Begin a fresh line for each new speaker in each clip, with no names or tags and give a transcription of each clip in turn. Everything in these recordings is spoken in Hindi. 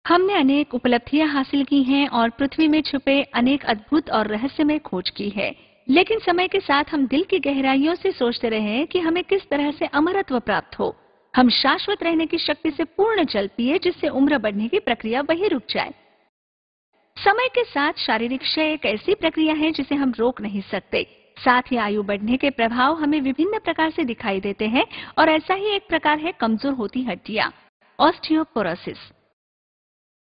हमने अनेक उपलब्धियां हासिल की हैं और पृथ्वी में छुपे अनेक अद्भुत और रहस्यमय खोज की है। लेकिन समय के साथ हम दिल की गहराइयों से सोचते रहे हैं कि हमें किस तरह से अमरत्व प्राप्त हो। हम शाश्वत रहने की शक्ति से पूर्ण जल पिए जिससे उम्र बढ़ने की प्रक्रिया वहीं रुक जाए। समय के साथ शारीरिक क्षय एक ऐसी प्रक्रिया है जिसे हम रोक नहीं सकते। साथ ही आयु बढ़ने के प्रभाव हमें विभिन्न प्रकार से दिखाई देते हैं और ऐसा ही एक प्रकार है कमजोर होती हड्डियां, ऑस्टियोपोरोसिस।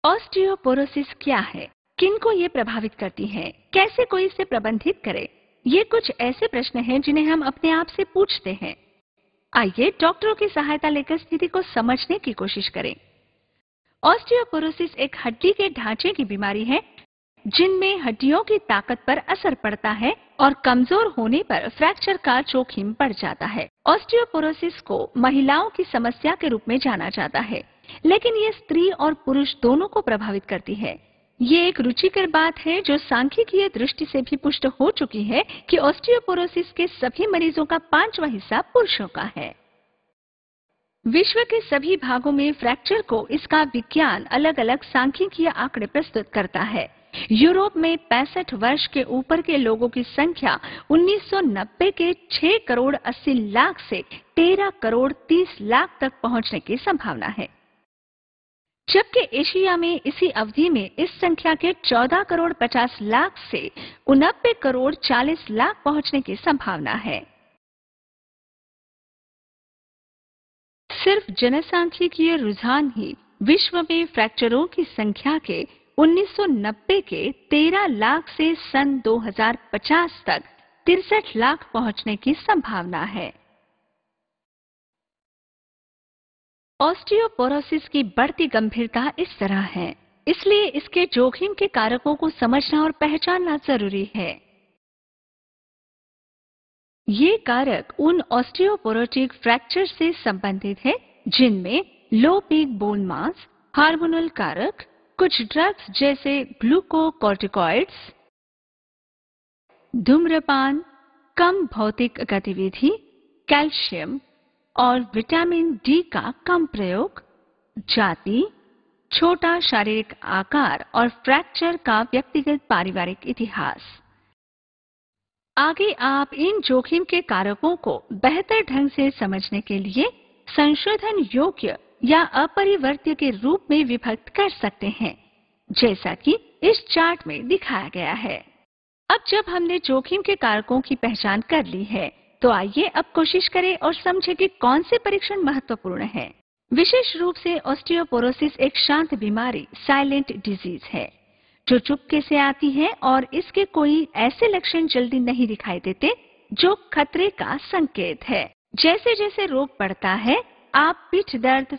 ऑस्टियोपोरोसिस क्या है, किनको ये प्रभावित करती है, कैसे कोई इसे प्रबंधित करे? ये कुछ ऐसे प्रश्न हैं जिन्हें हम अपने आप से पूछते हैं। आइए डॉक्टरों की सहायता लेकर स्थिति को समझने की कोशिश करें। ऑस्टियोपोरोसिस एक हड्डी के ढांचे की बीमारी है जिनमें हड्डियों की ताकत पर असर पड़ता है और कमजोर होने पर फ्रैक्चर का जोखिम बढ़ जाता है। ऑस्टियोपोरोसिस को महिलाओं की समस्या के रूप में जाना जाता है, लेकिन ये स्त्री और पुरुष दोनों को प्रभावित करती है। ये एक रुचिकर बात है जो सांख्यिकीय दृष्टि से भी पुष्ट हो चुकी है कि ऑस्टियोपोरोसिस के सभी मरीजों का 5वां हिस्सा पुरुषों का है। विश्व के सभी भागों में फ्रैक्चर को इसका विज्ञान अलग अलग सांख्यिकीय आंकड़े प्रस्तुत करता है। यूरोप में 65 वर्ष के ऊपर के लोगों की संख्या 1990 के 6 करोड़ 80 लाख से 13 करोड़ 30 लाख तक पहुंचने की संभावना है, जबकि एशिया में इसी अवधि में इस संख्या के 14 करोड़ 50 लाख से 89 करोड़ 40 लाख पहुंचने की संभावना है। सिर्फ जनसांख्यिकीय रुझान ही विश्व में फ्रैक्चरों की संख्या के 1990 के 13 लाख से सन 2050 तक 63 लाख पहुंचने की संभावना है। ऑस्टियोपोरोसिस की बढ़ती गंभीरता इस तरह है, इसलिए इसके जोखिम के कारकों को समझना और पहचानना जरूरी है। ये कारक उन ऑस्टियोपोरोटिक फ्रैक्चर से संबंधित है जिनमें लो पीक बोन मास, हार्मोनल कारक, कुछ ड्रग्स जैसे ग्लूकोकॉर्टिकॉइड्स, धूम्रपान, कम भौतिक गतिविधि, कैल्शियम और विटामिन डी का कम प्रयोग, जाति, छोटा शारीरिक आकार और फ्रैक्चर का व्यक्तिगत पारिवारिक इतिहास। आगे आप इन जोखिम के कारकों को बेहतर ढंग से समझने के लिए संशोधन योग्य या अपरिवर्त्य के रूप में विभक्त कर सकते हैं, जैसा कि इस चार्ट में दिखाया गया है। अब जब हमने जोखिम के कारकों की पहचान कर ली है, तो आइए अब कोशिश करें और समझें कि कौन से परीक्षण महत्वपूर्ण हैं। विशेष रूप से ऑस्टियोपोरोसिस एक शांत बीमारी, साइलेंट डिजीज है, जो चुपके से आती है और इसके कोई ऐसे लक्षण जल्दी नहीं दिखाई देते जो खतरे का संकेत है। जैसे जैसे रोग बढ़ता है, आप पीठ दर्द,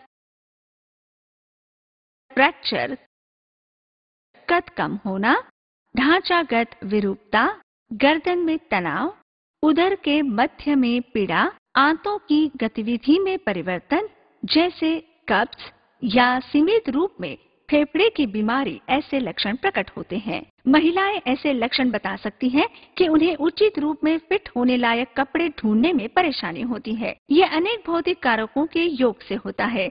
फ्रैक्चर, कद कम होना, ढांचागत विरूपता, गर्दन में तनाव, उदर के मध्य में पीड़ा, आंतों की गतिविधि में परिवर्तन जैसे कब्ज या सीमित रूप में फेफड़े की बीमारी ऐसे लक्षण प्रकट होते हैं। महिलाएं ऐसे लक्षण बता सकती हैं कि उन्हें उचित रूप में फिट होने लायक कपड़े ढूंढने में परेशानी होती है। ये अनेक भौतिक कारकों के योग से होता है,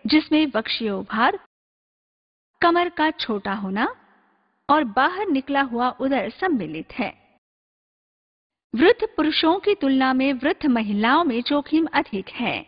जिसमें वक्षीय उभार, कमर का छोटा होना और बाहर निकला हुआ उदर सम्मिलित है। वृद्ध पुरुषों की तुलना में वृद्ध महिलाओं में जोखिम अधिक है।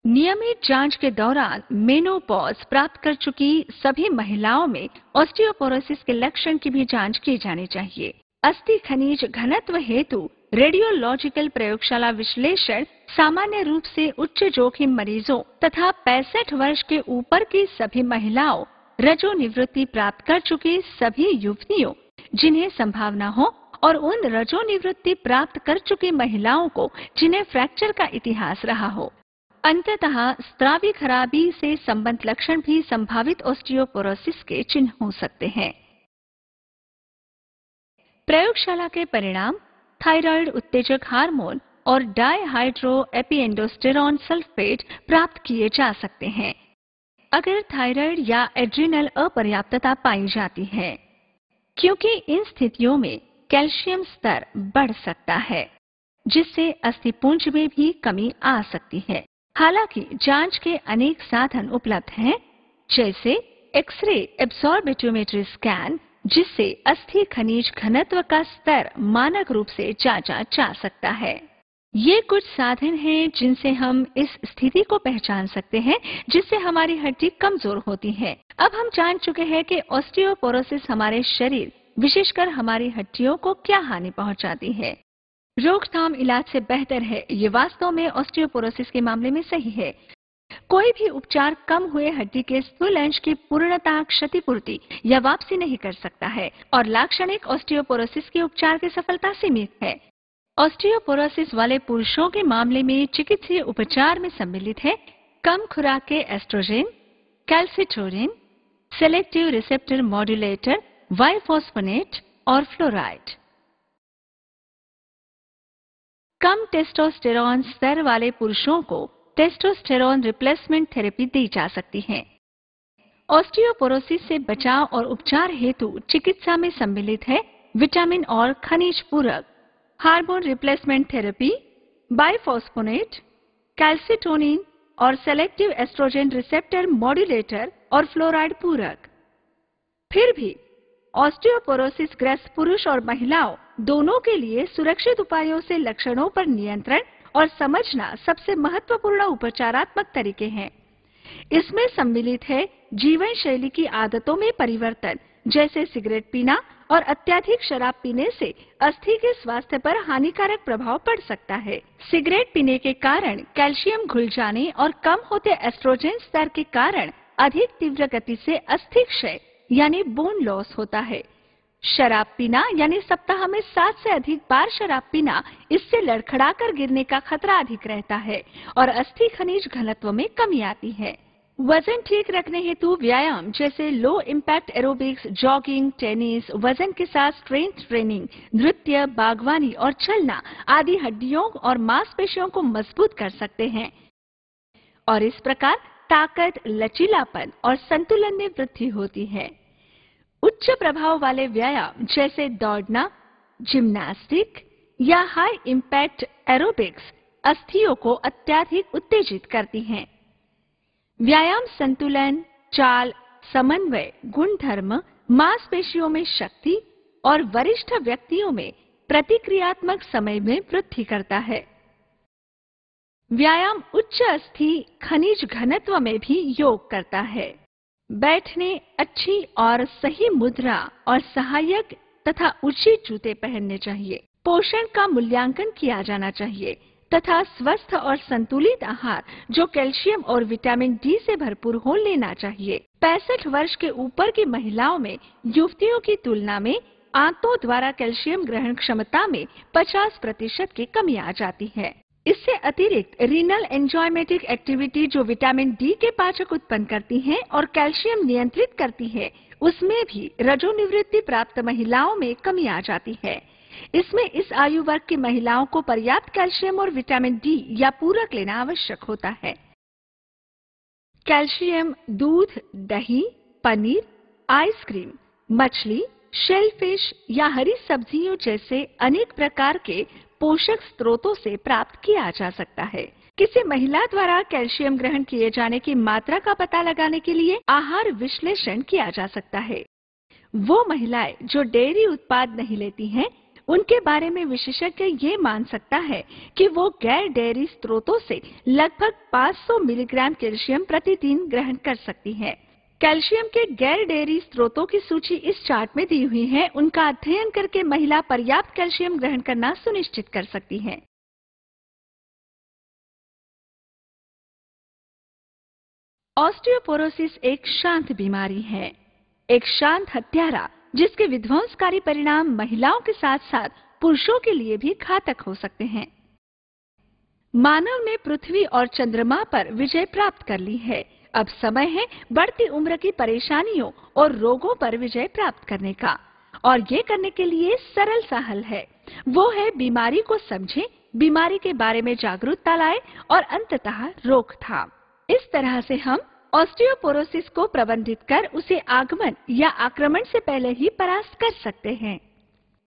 नियमित जांच के दौरान मेनोपॉज प्राप्त कर चुकी सभी महिलाओं में ऑस्टियोपोरोसिस के लक्षण की भी जांच की जानी चाहिए। अस्थि खनिज घनत्व हेतु रेडियोलॉजिकल प्रयोगशाला विश्लेषण सामान्य रूप से उच्च जोखिम मरीजों तथा 65 वर्ष के ऊपर की सभी महिलाओं, रजोनिवृत्ति प्राप्त कर चुकी सभी युवतियों जिन्हें संभावना हो और उन रजोनिवृत्ति प्राप्त कर चुकी महिलाओं को जिन्हें फ्रैक्चर का इतिहास रहा हो। अंततः स्त्रावी खराबी से संबद्ध लक्षण भी संभावित ऑस्टियोपोरोसिस के चिन्ह हो सकते हैं। प्रयोगशाला के परिणाम थायराइड उत्तेजक हार्मोन और डायहाइड्रो एपिएंडोस्टेरॉन सल्फेट प्राप्त किए जा सकते हैं अगर थायराइड या एड्रिनल अपर्याप्तता पाई जाती है, क्योंकि इन स्थितियों में कैल्शियम स्तर बढ़ सकता है, जिससे अस्थिपुंज में भी कमी आ सकती है। हालांकि जांच के अनेक साधन उपलब्ध हैं, जैसे एक्सरे एब्सॉर्बिट्यूमेट्री स्कैन, जिससे अस्थि खनिज घनत्व का स्तर मानक रूप से जांचा जा सकता है। ये कुछ साधन हैं जिनसे हम इस स्थिति को पहचान सकते हैं जिससे हमारी हड्डी कमजोर होती है। अब हम जान चुके हैं कि ऑस्टियोपोरोसिस हमारे शरीर, विशेषकर हमारी हड्डियों को क्या हानि पहुंचाती है। रोकथाम इलाज से बेहतर है, ये वास्तव में ऑस्टियोपोरोसिस के मामले में सही है। कोई भी उपचार कम हुए हड्डी के स्थूल अंश की पूर्णतः क्षतिपूर्ति या वापसी नहीं कर सकता है और लाक्षणिक ऑस्टियोपोरोसिस के उपचार की सफलता सीमित है। ऑस्टियोपोरोसिस वाले पुरुषों के मामले में चिकित्सीय उपचार में सम्मिलित है कम खुराक के oestrogen, calcitonin, selective receptor modulator, bisphosphonate और फ्लोराइड। कम टेस्टोस्टेरॉन स्तर वाले पुरुषों को टेस्टोस्टेरॉन रिप्लेसमेंट थेरेपी दी जा सकती है। ऑस्टियोपोरोसिस से बचाव और उपचार हेतु चिकित्सा में सम्मिलित है विटामिन और खनिज पूरक, हार्मोन रिप्लेसमेंट थेरेपी, बाइफॉस्फोनेट, कैल्सिटोनिन और सेलेक्टिव एस्ट्रोजन रिसेप्टर मॉड्यूलेटर और फ्लोराइड पूरक। फिर भी ऑस्टियोपोरोसिस ग्रस्त पुरुष और महिलाओं दोनों के लिए सुरक्षित उपायों से लक्षणों पर नियंत्रण और समझना सबसे महत्वपूर्ण उपचारात्मक तरीके हैं। इसमें सम्मिलित है जीवन शैली की आदतों में परिवर्तन, जैसे सिगरेट पीना और अत्यधिक शराब पीने से अस्थि के स्वास्थ्य पर हानिकारक प्रभाव पड़ सकता है। सिगरेट पीने के कारण कैल्शियम घुल जाने और कम होते एस्ट्रोजन स्तर के कारण अधिक तीव्र गति से अस्थि क्षय यानी बोन लॉस होता है। शराब पीना यानी सप्ताह में 7 से अधिक बार शराब पीना, इससे लड़खड़ाकर गिरने का खतरा अधिक रहता है और अस्थि खनिज घनत्व में कमी आती है। वजन ठीक रखने हेतु व्यायाम जैसे low impact aerobics, jogging, tennis, वजन के साथ स्ट्रेंथ ट्रेनिंग, नृत्य, बागवानी और चलना आदि हड्डियों और मांसपेशियों को मजबूत कर सकते हैं और इस प्रकार ताकत, लचीलापन और संतुलन में वृद्धि होती है। उच्च प्रभाव वाले व्यायाम जैसे दौड़ना, जिम्नास्टिक या हाई इम्पैक्ट एरोबिक्स अस्थियों को अत्यधिक उत्तेजित करती हैं। व्यायाम संतुलन, चाल, समन्वय, गुणधर्म, मांसपेशियों में शक्ति और वरिष्ठ व्यक्तियों में प्रतिक्रियात्मक समय में वृद्धि करता है। व्यायाम उच्च अस्थि खनिज घनत्व में भी योग करता है। बैठने, अच्छी और सही मुद्रा और सहायक तथा उचित जूते पहनने चाहिए। पोषण का मूल्यांकन किया जाना चाहिए तथा स्वस्थ और संतुलित आहार जो कैल्शियम और विटामिन डी से भरपूर हो लेना चाहिए। 65 वर्ष के ऊपर की महिलाओं में युवतियों की तुलना में आंतों द्वारा कैल्शियम ग्रहण क्षमता में 50% की कमी आ जाती है। इससे अतिरिक्त रीनल एंजाइमेटिक एक्टिविटी जो विटामिन डी के पाचक उत्पन्न करती है और कैल्शियम नियंत्रित करती है, उसमें भी रजोनिवृत्ति प्राप्त महिलाओं में कमी आ जाती है। इसमें इस आयु वर्ग की महिलाओं को पर्याप्त कैल्शियम और विटामिन डी या पूरक लेना आवश्यक होता है। कैल्शियम दूध, दही, पनीर, आइसक्रीम, मछली, शेलफिश या हरी सब्जियों जैसे अनेक प्रकार के पोषक स्रोतों से प्राप्त किया जा सकता है। किसी महिला द्वारा कैल्शियम ग्रहण किए जाने की मात्रा का पता लगाने के लिए आहार विश्लेषण किया जा सकता है। वो महिलाएं जो डेयरी उत्पाद नहीं लेती हैं, उनके बारे में विशेषज्ञ ये मान सकता है कि वो गैर डेयरी स्रोतों से लगभग 500 मिलीग्राम कैल्शियम प्रतिदिन ग्रहण कर सकती हैं। कैल्शियम के गैर डेयरी स्रोतों की सूची इस चार्ट में दी हुई है। उनका अध्ययन करके महिला पर्याप्त कैल्शियम ग्रहण करना सुनिश्चित कर सकती है। ऑस्टियोपोरोसिस एक शांत बीमारी है, एक शांत हत्यारा जिसके विध्वंसकारी परिणाम महिलाओं के साथ साथ पुरुषों के लिए भी घातक हो सकते हैं। मानव ने पृथ्वी और चंद्रमा पर विजय प्राप्त कर ली है। अब समय है बढ़ती उम्र की परेशानियों और रोगों पर विजय प्राप्त करने का, और ये करने के लिए सरल सा हल है। वो है बीमारी को समझें, बीमारी के बारे में जागरूकता लाए और अंततः रोकथाम। इस तरह से हम ऑस्टियोपोरोसिस को प्रबंधित कर उसे आगमन या आक्रमण से पहले ही परास्त कर सकते हैं।